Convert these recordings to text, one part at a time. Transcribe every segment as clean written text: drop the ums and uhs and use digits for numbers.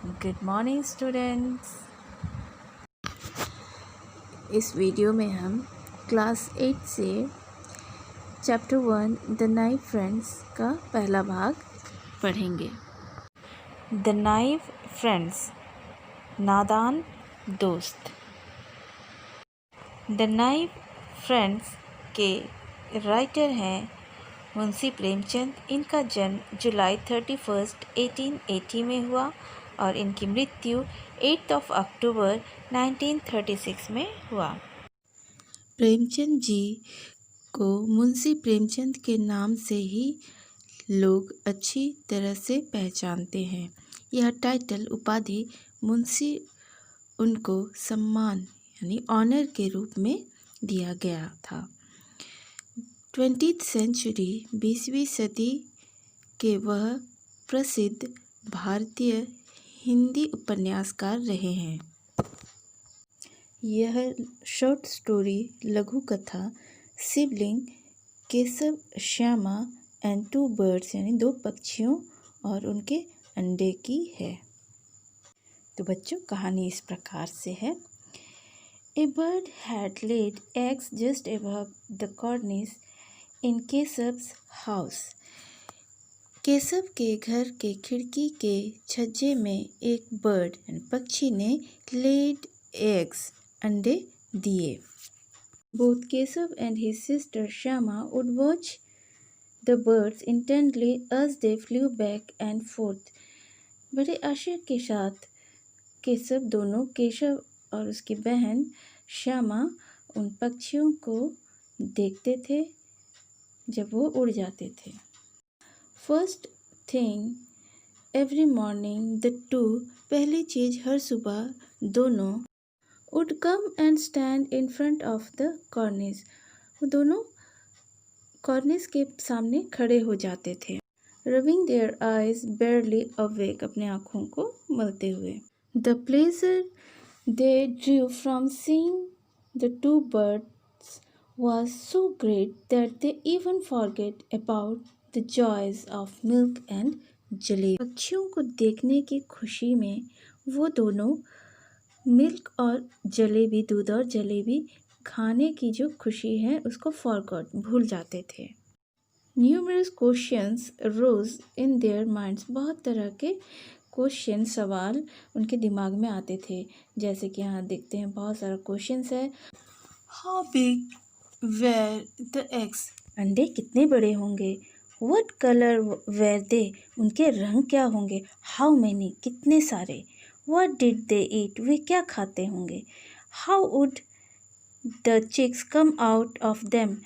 Good morning students. इस video में हम क्लास 8 से चैप्टर 1 द नाइव फ्रेंड्स का पहला भाग पढ़ेंगे। द नाइव फ्रेंड्स, नादान दोस्त। द नाइव फ्रेंड्स के राइटर हैं मुंशी प्रेमचंद। इनका जन्म जुलाई 31, 1880 में हुआ और इनकी मृत्यु 8 अक्टूबर 1936 में हुआ। प्रेमचंद जी को मुंशी प्रेमचंद के नाम से ही लोग अच्छी तरह से पहचानते हैं। यह टाइटल उपाधि मुंशी उनको सम्मान यानी ऑनर के रूप में दिया गया था। 20th सेंचुरी 20वीं सदी के वह प्रसिद्ध भारतीय हिंदी उपन्यासकार रहे हैं। यह शॉर्ट स्टोरी लघु कथा sibling Keshav Shyama and two birds यानी दो पक्षियों और उनके अंडे की है। तो बच्चों, कहानी इस प्रकार से है। A bird had laid eggs just above the cornice in Keshav's house. Keshav के घर के खिड़की के छज्जे में एक बर्ड यानी पक्षी ने laid eggs अंडे दिए। Both Keshav and his sister Shyama would watch the birds intently as they flew back and forth। बड़े आशय के साथ केशव और उसकी बहन श्यामा उन पक्षियों को देखते थे जब वो उड़ जाते थे। First thing every morning the two, पहली चीज़ हर सुबह दोनों would come and stand in front of the कॉर्निस, वो दोनों कॉर्निस के सामने खड़े हो जाते थे। रबिंग देयर आइज बेयरली अवेक, अपने आँखों को मलते हुए। The pleasure they drew from seeing the two birds was so great that they even forget about the joys of milk and jalebi. पक्षियों को देखने की खुशी में वो दोनों मिल्क और जलेबी, दूध और जलेबी खाने की जो खुशी है उसको फॉरगॉट, भूल जाते थे। Numerous questions rose in their minds, बहुत तरह के क्वेश्चन, सवाल उनके दिमाग में आते थे। जैसे कि यहाँ देखते हैं बहुत सारा क्वेश्चंस है। How big were the eggs, अंडे कितने बड़े होंगे। व्हाट कलर वेर दे, उनके रंग क्या होंगे। हाउ मैनी, कितने सारे। व्हाट डिड दे ईट, वे क्या खाते होंगे। How would the chicks come out of them,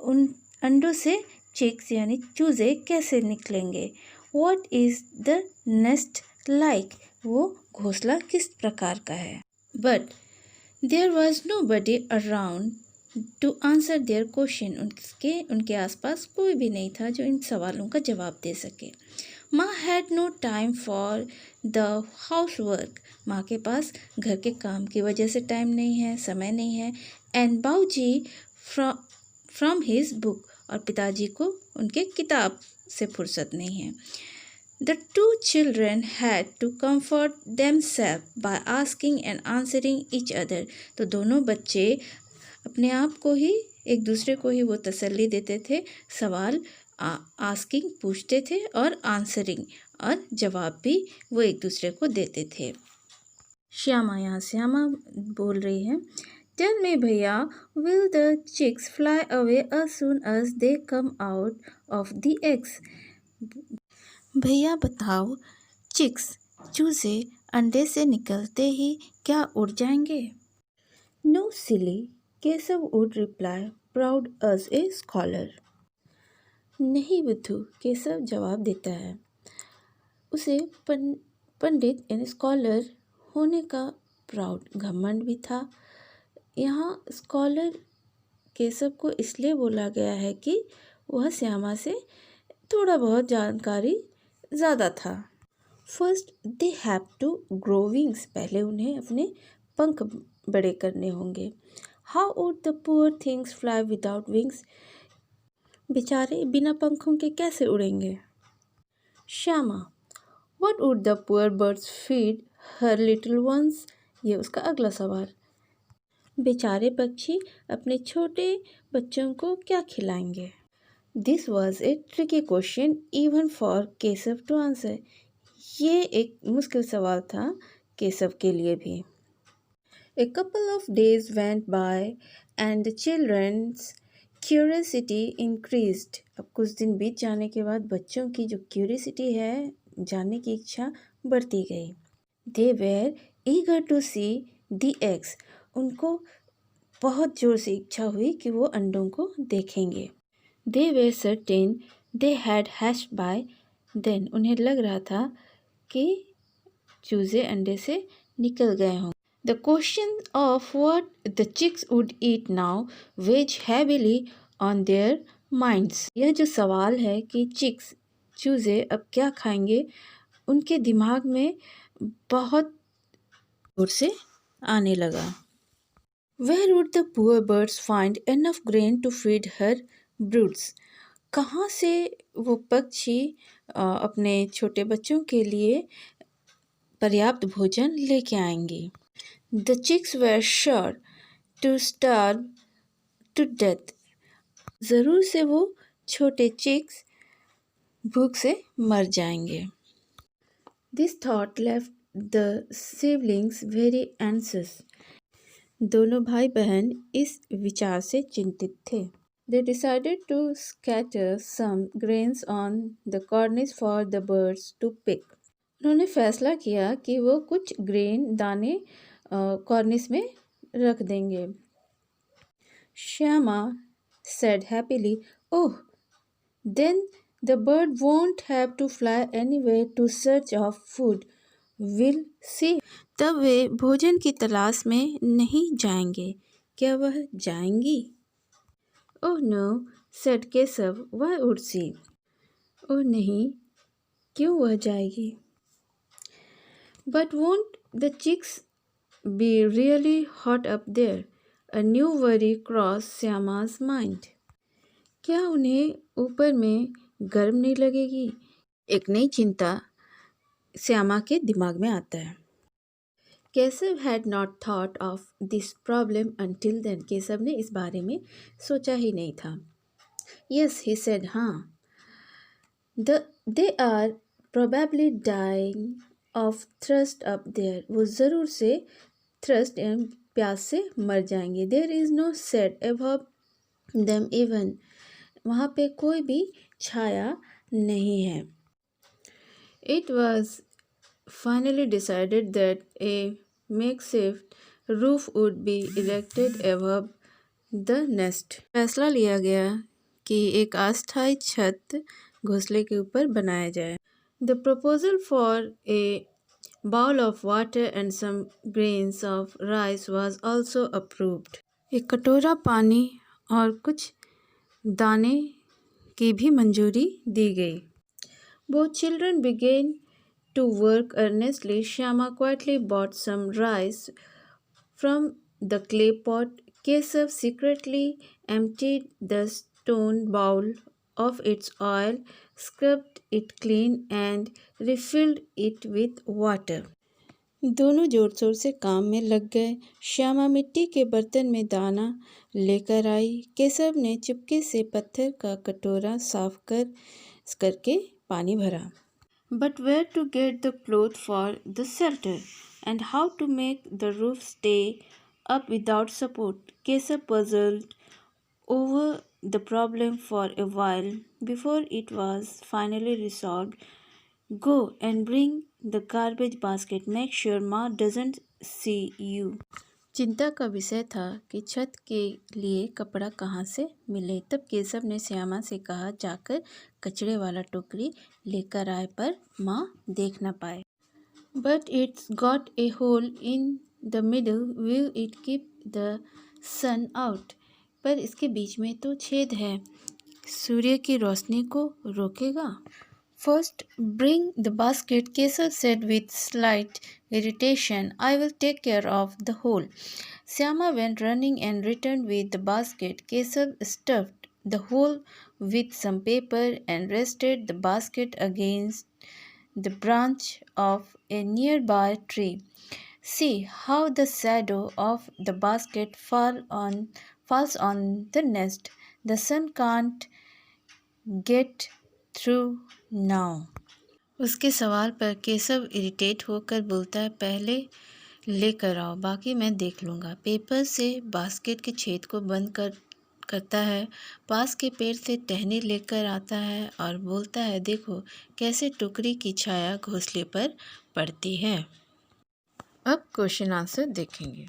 उन अंडों से चिक्स यानी चूजे कैसे निकलेंगे। What is the nest like, वो घोंसला किस प्रकार का है। But there was nobody around to answer their question, उनके आसपास कोई भी नहीं था जो इन सवालों का जवाब दे सके। माँ had no time for the housework, माँ के पास घर के काम की वजह से टाइम नहीं है, समय नहीं है। And बाऊजी from his book, और पिताजी को उनके किताब से फुर्सत नहीं है। The two children had to comfort themselves by asking and answering each other, तो दोनों बच्चे अपने आप को ही, एक दूसरे को ही वो तसल्ली देते थे। सवाल आस्किंग पूछते थे और आंसरिंग और जवाब भी वो एक दूसरे को देते थे। श्यामा, यहाँ श्यामा बोल रही है। Tell me भैया, will the chicks fly away as soon as they come out of the eggs? भैया बताओ, चिक्स चूजे अंडे से निकलते ही क्या उड़ जाएंगे। No silly, Keshav would reply, proud as a scholar। नहीं बुद्धू, केशव जवाब देता है, उसे पंडित यानी स्कॉलर होने का प्राउड घमंड भी था। यहाँ स्कॉलर केशव को इसलिए बोला गया है कि वह श्यामा से थोड़ा बहुत जानकारी ज़्यादा था। First they have to grow wings, पहले उन्हें अपने पंख बड़े करने होंगे। How would the poor things fly without wings, बेचारे बिना पंखों के कैसे उड़ेंगे। Shyama, What would the poor birds feed her little ones? ये उसका अगला सवाल। बेचारे पक्षी अपने छोटे बच्चों को क्या खिलाएंगे? This was a tricky question even for Keshav to answer. ये एक मुश्किल सवाल था केशव के लिए भी। A couple of days went by and the children's curiosity increased. अब कुछ दिन बीत जाने के बाद बच्चों की जो क्यूरियोसिटी है, जानने की इच्छा बढ़ती गई। They were eager to see the eggs. उनको बहुत जोर से इच्छा हुई कि वो अंडों को देखेंगे। They were certain they had hatched by then. उन्हें लग रहा था कि चूजे अंडे से निकल गए हों। The question of what the chicks would eat now weighed heavily on their minds. यह जो सवाल है कि चिक्स चूजे अब क्या खाएंगे, उनके दिमाग में बहुत जोर से आने लगा। Where would the poor birds find enough grain to feed her broods? कहाँ से वो पक्षी अपने छोटे बच्चों के लिए पर्याप्त भोजन लेके आएंगी? The chicks were sure to starve to death. ज़रूर से वो छोटे चिक्स भूख से मर जाएंगे। This thought left the siblings very anxious. दोनों भाई बहन इस विचार से चिंतित थे। They decided to scatter some grains on the cornice for the birds to pick. उन्होंने फैसला किया कि वो कुछ ग्रेन दाने कॉर्निस में रख देंगे। Shyama said happily, "Oh, then the bird won't have to fly anywhere to search of food. We'll see." तब वे भोजन की तलाश में नहीं जाएंगे। क्या वह जाएंगी? Oh no, said Keshav, why would she? ओह नहीं, क्यों वह जाएगी? But won't the chicks be really hot up there? A new worry crossed Syama's mind. क्या उन्हें ऊपर में गर्म नहीं लगेगी? एक नई चिंता श्यामा के दिमाग में आता है। Keshav had not thought of this problem until then. Keshav ने इस बारे में सोचा ही नहीं था। Yes, he said, हाँ। They are probably dying of thirst up there. वो ज़रूर से थ्रस्ट प्यास से मर जाएंगे। There is no shade above them even. वहाँ पे कोई भी छाया नहीं है। It was finally decided that a makeshift roof would be erected above the nest. फैसला लिया गया कि एक अस्थायी छत घोंसले के ऊपर बनाया जाए। The proposal for a bowl of water and some grains of rice was also approved. एक कटोरा पानी और कुछ दाने की भी मंजूरी दी गई। Both children began to work earnestly. Shyama quietly bought some rice from the clay pot. Keshav secretly emptied the stone bowl of its oil, scrubbed it clean and refilled it with water. दोनों जोर शोर से काम में लग गए। श्यामा मिट्टी के बर्तन में दाना लेकर आई। केशव ने चुपके से पत्थर का कटोरा साफ करके पानी भरा। But where to get the cloth for the shelter and how to make the roof stay up without support? Keshav puzzled over the problem for a while before it was finally resolved. Go and bring the garbage basket. Make sure Ma doesn't see you. चिंता का विषय था कि छत के लिए कपड़ा कहाँ से मिले। तब केशव ने श्यामा से कहा, जाकर कचरे वाला टोकरी लेकर आए पर माँ देख न पाए। But it's got a hole in the middle. Will it keep the sun out? पर इसके बीच में तो छेद है, सूर्य की रोशनी को रोकेगा। First, bring the basket, Keshav said with slight irritation. I will take care of the hole. Syama went running and returned with the basket. Keshav stuffed the hole with some paper and rested the basket against the branch of a nearby tree. See how the shadow of the basket falls on the nest. The sun can't get through now. उसके सवाल पर Keshav irritate होकर बोलता है, पहले लेकर आओ, बाकी मैं देख लूँगा। पेपर से बास्केट के छेद को बंद करता है, पास के पेड़ से टहनी लेकर आता है और बोलता है, देखो कैसे टुकड़ी की छाया घोंसले पर पड़ती है। अब क्वेश्चन आंसर देखेंगे।